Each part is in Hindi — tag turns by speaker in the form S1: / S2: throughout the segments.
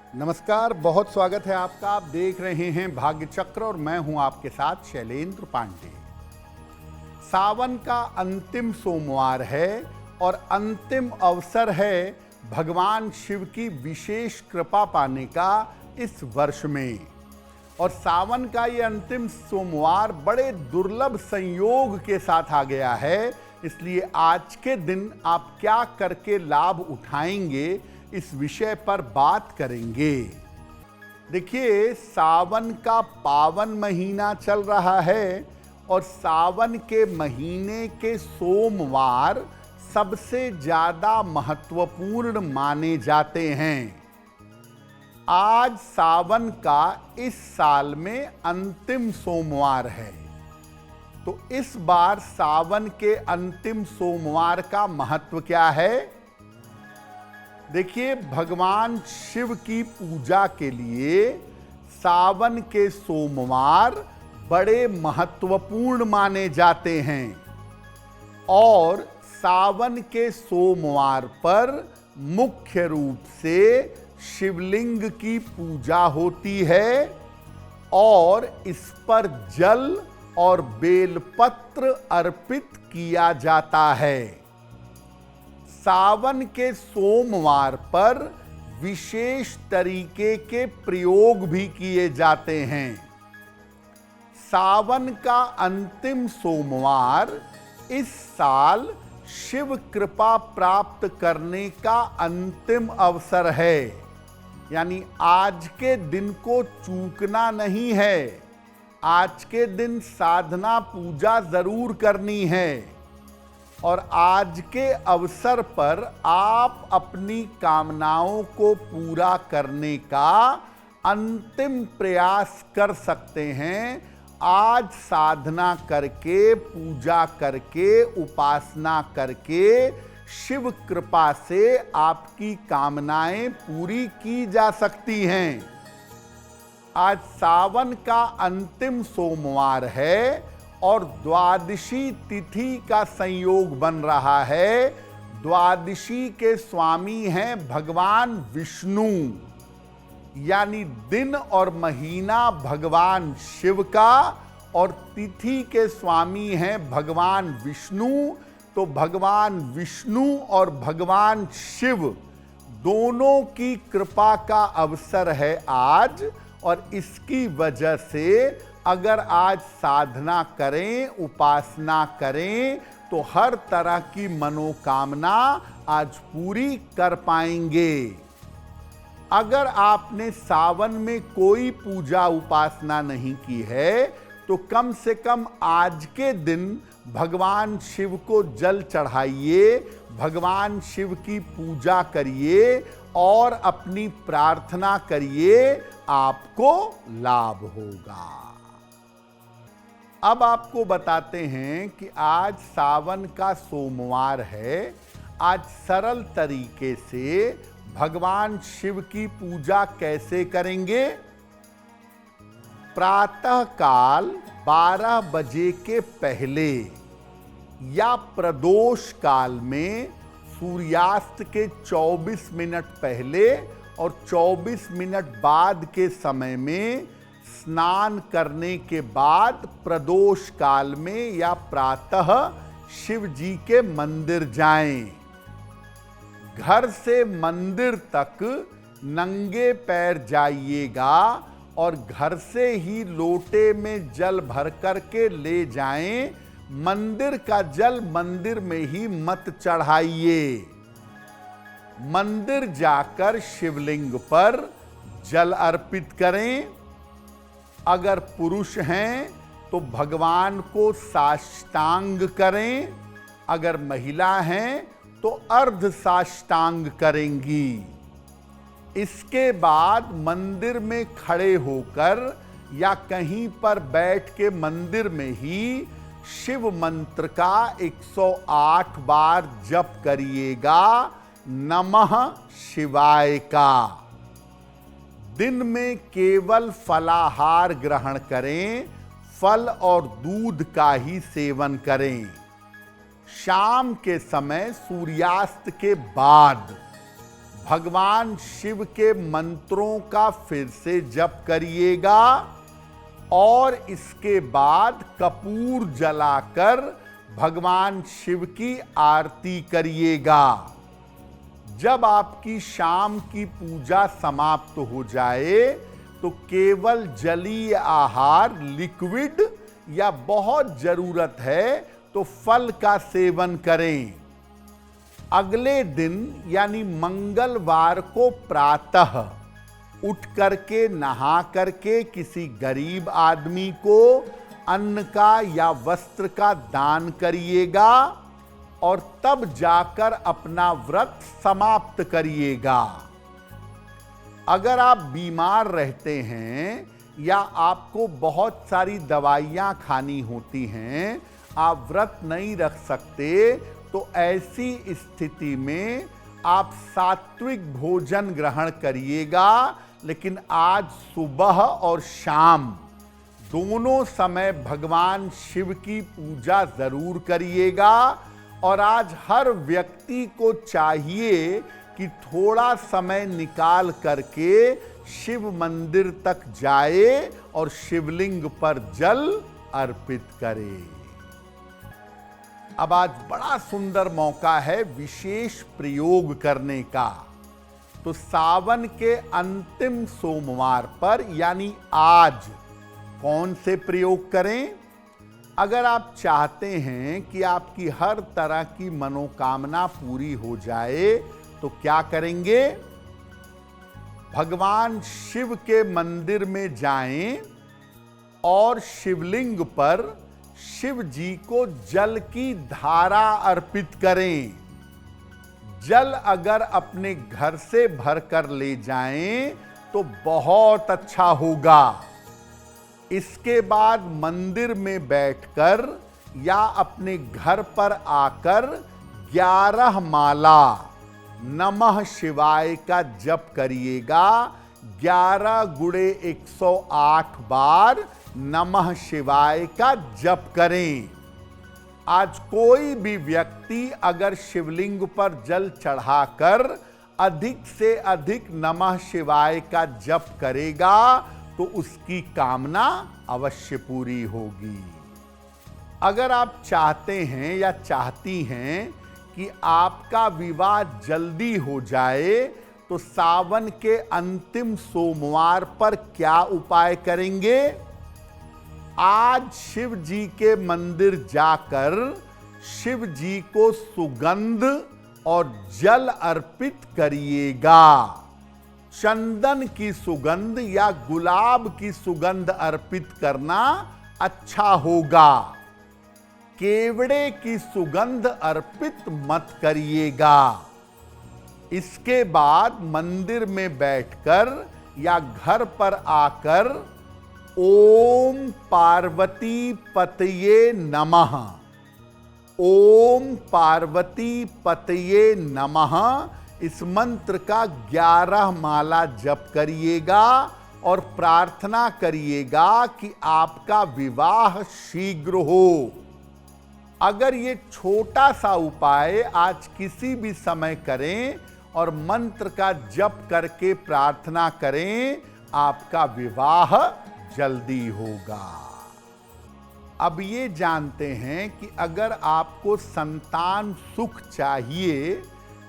S1: नमस्कार, बहुत स्वागत है आपका। आप देख रहे हैं भाग्य चक्र और मैं हूं आपके साथ शैलेंद्र पांडे। सावन का अंतिम सोमवार है और अंतिम अवसर है भगवान शिव की विशेष कृपा पाने का इस वर्ष में। और सावन का ये अंतिम सोमवार बड़े दुर्लभ संयोग के साथ आ गया है, इसलिए आज के दिन आप क्या करके लाभ उठाएंगे इस विषय पर बात करेंगे। देखिए, सावन का पावन महीना चल रहा है और सावन के महीने के सोमवार सबसे ज्यादा महत्वपूर्ण माने जाते हैं। आज सावन का इस साल में अंतिम सोमवार है, तो इस बार सावन के अंतिम सोमवार का महत्व क्या है? देखिए, भगवान शिव की पूजा के लिए सावन के सोमवार बड़े महत्वपूर्ण माने जाते हैं और सावन के सोमवार पर मुख्य रूप से शिवलिंग की पूजा होती है और इस पर जल और बेलपत्र अर्पित किया जाता है। सावन के सोमवार पर विशेष तरीके के प्रयोग भी किए जाते हैं। सावन का अंतिम सोमवार इस साल शिव कृपा प्राप्त करने का अंतिम अवसर है, यानी आज के दिन को चूकना नहीं है। आज के दिन साधना पूजा जरूर करनी है और आज के अवसर पर आप अपनी कामनाओं को पूरा करने का अंतिम प्रयास कर सकते हैं। आज साधना करके, पूजा करके, उपासना करके शिव कृपा से आपकी कामनाएं पूरी की जा सकती हैं। आज सावन का अंतिम सोमवार है और द्वादशी तिथि का संयोग बन रहा है। द्वादशी के स्वामी हैं भगवान विष्णु, यानी दिन और महीना भगवान शिव का, और तिथि के स्वामी हैं भगवान विष्णु। तो भगवान विष्णु और भगवान शिव दोनों की कृपा का अवसर है आज, और इसकी वजह से अगर आज साधना करें, उपासना करें, तो हर तरह की मनोकामना आज पूरी कर पाएंगे। अगर आपने सावन में कोई पूजा उपासना नहीं की है, तो कम से कम आज के दिन भगवान शिव को जल चढ़ाइए, भगवान शिव की पूजा करिए और अपनी प्रार्थना करिए, आपको लाभ होगा। अब आपको बताते हैं कि आज सावन का सोमवार है। आज सरल तरीके से भगवान शिव की पूजा कैसे करेंगे? प्रातः काल 12 बजे के पहले या प्रदोष काल में सूर्यास्त के 24 मिनट पहले और 24 मिनट बाद के समय में स्नान करने के बाद प्रदोष काल में या प्रातः शिव जी के मंदिर जाएं। घर से मंदिर तक नंगे पैर जाइएगा और घर से ही लोटे में जल भर कर के ले जाएं। मंदिर का जल मंदिर में ही मत चढ़ाइए। मंदिर जाकर शिवलिंग पर जल अर्पित करें। अगर पुरुष हैं तो भगवान को साष्टांग करें, अगर महिला हैं तो अर्ध साष्टांग करेंगी। इसके बाद मंदिर में खड़े होकर या कहीं पर बैठ के मंदिर में ही शिव मंत्र का 108 बार जप करिएगा, नमः शिवाय का। दिन में केवल फलाहार ग्रहण करें, फल और दूध का ही सेवन करें। शाम के समय सूर्यास्त के बाद भगवान शिव के मंत्रों का फिर से जप करिएगा और इसके बाद कपूर जलाकर भगवान शिव की आरती करिएगा। जब आपकी शाम की पूजा समाप्त हो जाए तो केवल जलीय आहार, लिक्विड या बहुत जरूरत है तो फल का सेवन करें। अगले दिन यानी मंगलवार को प्रातः उठ करके नहा करके किसी गरीब आदमी को अन्न का या वस्त्र का दान करिएगा और तब जाकर अपना व्रत समाप्त करिएगा। अगर आप बीमार रहते हैं या आपको बहुत सारी दवाइयाँ खानी होती हैं, आप व्रत नहीं रख सकते, तो ऐसी स्थिति में आप सात्विक भोजन ग्रहण करिएगा। लेकिन आज सुबह और शाम दोनों समय भगवान शिव की पूजा जरूर करिएगा। और आज हर व्यक्ति को चाहिए कि थोड़ा समय निकाल करके शिव मंदिर तक जाए और शिवलिंग पर जल अर्पित करे। अब आज बड़ा सुंदर मौका है विशेष प्रयोग करने का। तो सावन के अंतिम सोमवार पर यानी आज कौन से प्रयोग करें? अगर आप चाहते हैं कि आपकी हर तरह की मनोकामना पूरी हो जाए तो क्या करेंगे? भगवान शिव के मंदिर में जाएं और शिवलिंग पर शिव जी को जल की धारा अर्पित करें। जल अगर अपने घर से भरकर ले जाएं तो बहुत अच्छा होगा। इसके बाद मंदिर में बैठकर या अपने घर पर आकर 11 माला नमः शिवाय का जप करिएगा। 11 गुणे 108 बार नमः शिवाय का जप करें। आज कोई भी व्यक्ति अगर शिवलिंग पर जल चढ़ाकर अधिक से अधिक नमः शिवाय का जप करेगा तो उसकी कामना अवश्य पूरी होगी। अगर आप चाहते हैं या चाहती हैं कि आपका विवाह जल्दी हो जाए तो सावन के अंतिम सोमवार पर क्या उपाय करेंगे? आज शिव जी के मंदिर जाकर शिव जी को सुगंध और जल अर्पित करिएगा। चंदन की सुगंध या गुलाब की सुगंध अर्पित करना अच्छा होगा। केवड़े की सुगंध अर्पित मत करिएगा। इसके बाद मंदिर में बैठकर या घर पर आकर ओम पार्वती पतये नमः, ओम पार्वती पतये नमः इस मंत्र का 11 माला जप करिएगा और प्रार्थना करिएगा कि आपका विवाह शीघ्र हो। अगर ये छोटा सा उपाय आज किसी भी समय करें और मंत्र का जप करके प्रार्थना करें, आपका विवाह जल्दी होगा। अब ये जानते हैं कि अगर आपको संतान सुख चाहिए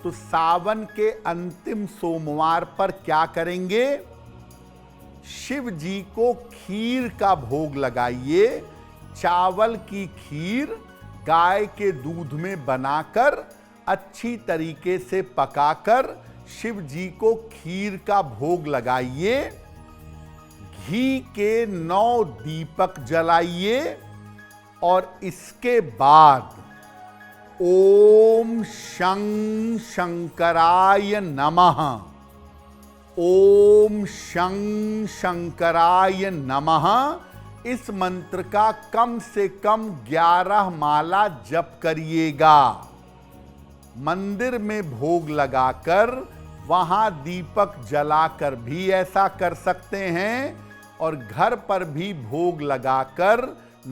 S1: तो सावन के अंतिम सोमवार पर क्या करेंगे? शिव जी को खीर का भोग लगाइए। चावल की खीर गाय के दूध में बनाकर अच्छी तरीके से पकाकर शिव जी को खीर का भोग लगाइए। घी के 9 दीपक जलाइए और इसके बाद ओम शं शंकराय नमः, ओम शं शंकराय नमः इस मंत्र का कम से कम 11 माला जप करिएगा। मंदिर में भोग लगाकर वहां दीपक जलाकर भी ऐसा कर सकते हैं और घर पर भी भोग लगाकर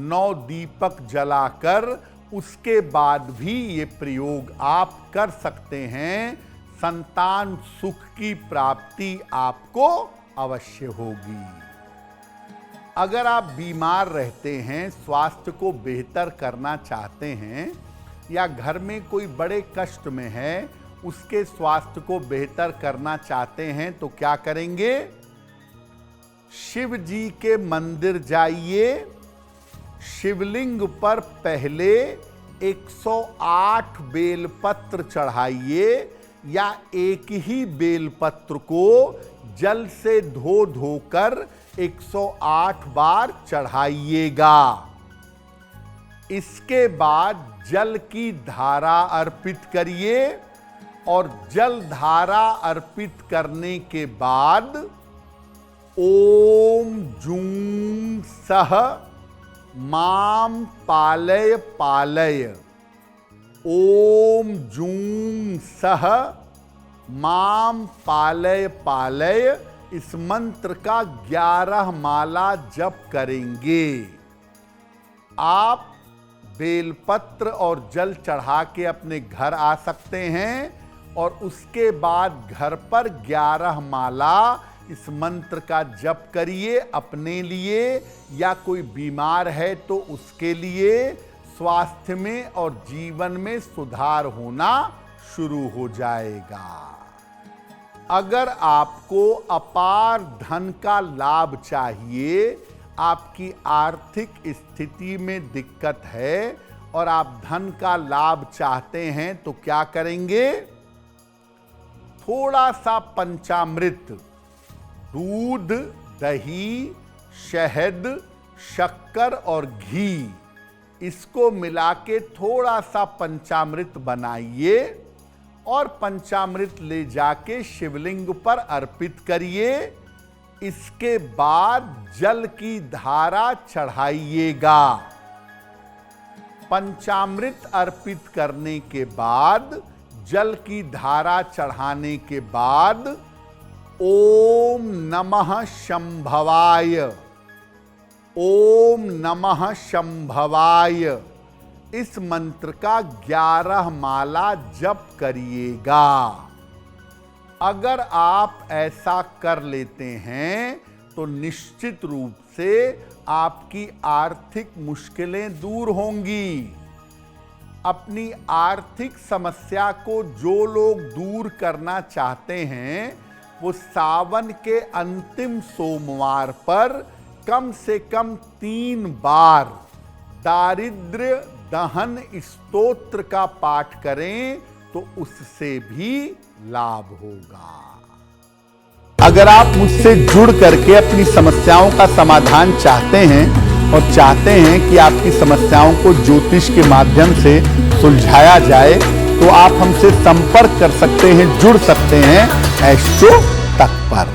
S1: 9 दीपक जलाकर उसके बाद भी ये प्रयोग आप कर सकते हैं। संतान सुख की प्राप्ति आपको अवश्य होगी। अगर आप बीमार रहते हैं, स्वास्थ्य को बेहतर करना चाहते हैं, या घर में कोई बड़े कष्ट में है, उसके स्वास्थ्य को बेहतर करना चाहते हैं, तो क्या करेंगे? शिव जी के मंदिर जाइए, शिवलिंग पर पहले 108 बेलपत्र चढ़ाइए, या एक ही बेलपत्र को जल से धो धोकर 108 बार चढ़ाइएगा। इसके बाद जल की धारा अर्पित करिए, और जल धारा अर्पित करने के बाद ओम जूं सह माम पालय पालय, ओम जूं सह माम पालय पालय, इस मंत्र का 11 माला जप करेंगे। आप बेलपत्र और जल चढ़ा के अपने घर आ सकते हैं, और उसके बाद घर पर 11 माला इस मंत्र का जप करिए, अपने लिए या कोई बीमार है तो उसके लिए। स्वास्थ्य में और जीवन में सुधार होना शुरू हो जाएगा। अगर आपको अपार धन का लाभ चाहिए, आपकी आर्थिक स्थिति में दिक्कत है और आप धन का लाभ चाहते हैं, तो क्या करेंगे? थोड़ा सा पंचामृत, दूध, दही, शहद, शक्कर और घी, इसको मिला के थोड़ा सा पंचामृत बनाइए और पंचामृत ले जाके शिवलिंग पर अर्पित करिए। इसके बाद जल की धारा चढ़ाइएगा। पंचामृत अर्पित करने के बाद, जल की धारा चढ़ाने के बाद ओम नमः शंभवाय, ओम नमः शंभवाय, इस मंत्र का 11 माला जप करिएगा। अगर आप ऐसा कर लेते हैं तो निश्चित रूप से आपकी आर्थिक मुश्किलें दूर होंगी। अपनी आर्थिक समस्या को जो लोग दूर करना चाहते हैं, वो सावन के अंतिम सोमवार पर कम से कम 3 बार दारिद्र्य दहन स्तोत्र का पाठ करें, तो उससे भी लाभ होगा। अगर आप मुझसे जुड़ करके अपनी समस्याओं का समाधान चाहते हैं, और चाहते हैं कि आपकी समस्याओं को ज्योतिष के माध्यम से सुलझाया जाए, तो आप हमसे संपर्क कर सकते हैं, जुड़ सकते हैं एस्ट्रो तक पर।